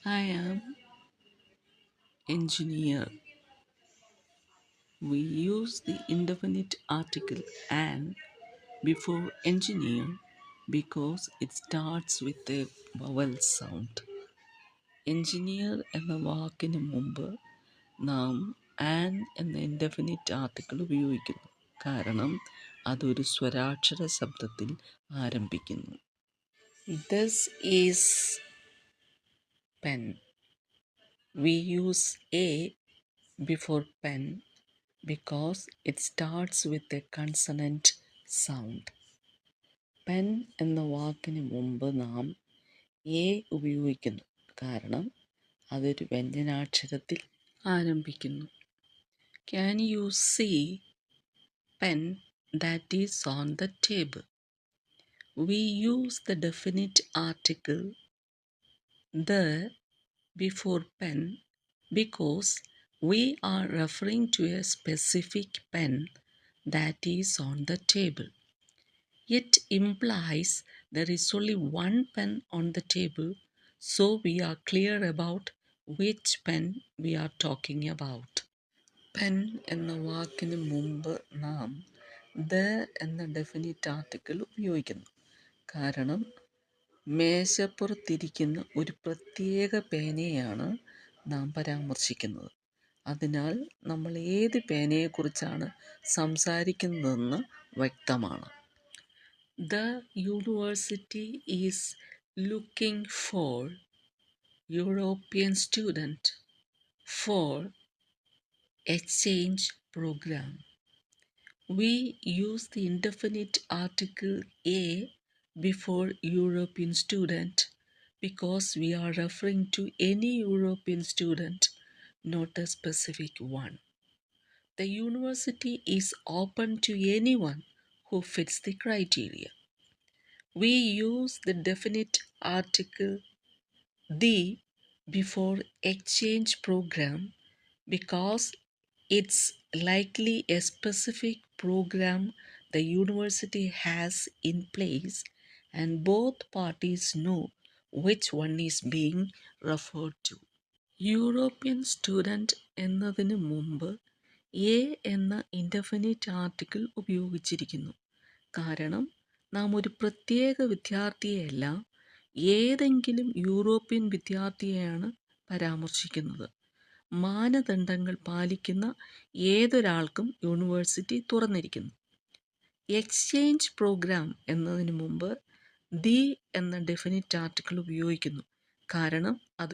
I am engineer. We use the indefinite article "an" before engineer because it starts with a vowel sound. Engineer എന്ന വാക്കിന് മുമ്പ് നാം an എന്ന indefinite article ഉപയോഗിക്കുന്നു. കാരണം അതൊരു സ്വരാക്ഷര ശബ്ദത്തിൽ ആരംഭിക്കുന്നു. This is pen. We use a before pen because it starts with a consonant sound. Pen എന്ന വാക്കിന് മുമ്പ് നാം എ ഉപയോഗിക്കുന്നു. കാരണം അതൊരു വ്യഞ്ജനാക്ഷരത്തിൽ ആരംഭിക്കുന്നു. Can you see pen that is on the table? We use the definite article the before pen because we are referring to a specific pen that is on the table. It implies there is only one pen on the table, so we are clear about which pen we are talking about. Pen എന്ന വാക്കിന് മുമ്പ് നാം the എന്ന definite article ഉപയോഗിക്കുന്നു. കാരണം മേശപ്പുറത്തിരിക്കുന്ന ഒരു പ്രത്യേക പേനയാണ് നാം പരാമർശിക്കുന്നത്. അതിനാൽ നമ്മൾ ഏത് പേനയെക്കുറിച്ചാണ് സംസാരിക്കുന്നതെന്ന് വ്യക്തമാണ്. The university is looking for European student for exchange program. We use the indefinite article a before European student because we are referring to any European student, not a specific one. The university is open to anyone who fits the criteria. We use the definite article the before exchange program because it's likely a specific program the university has in place and both parties know which one is being referred to. European student എന്നതിന് മുമ്പ് A എന്ന indefinite article ഉപയോഗിച്ചിരിക്കുന്നു. കാരണം നാം ഒരു പ്രത്യേക വിദ്യാർത്ഥിയെയല്ല, ഏതെങ്കിലും European വിദ്യാർത്ഥിയെയാണ് പരാമർശിക്കുന്നത്. മാനദണ്ഡങ്ങൾ പാലിക്കുന്ന ഏതൊരാൾക്കും യൂണിവേഴ്സിറ്റി തുറന്നിരിക്കുന്നു. എക്സ്ചേഞ്ച് പ്രോഗ്രാം എന്നതിന് മുമ്പ് ദി എന്ന ഡെഫിനിറ്റ് ആർട്ടിക്കിൾ ഉപയോഗിക്കുന്നു. കാരണം അത്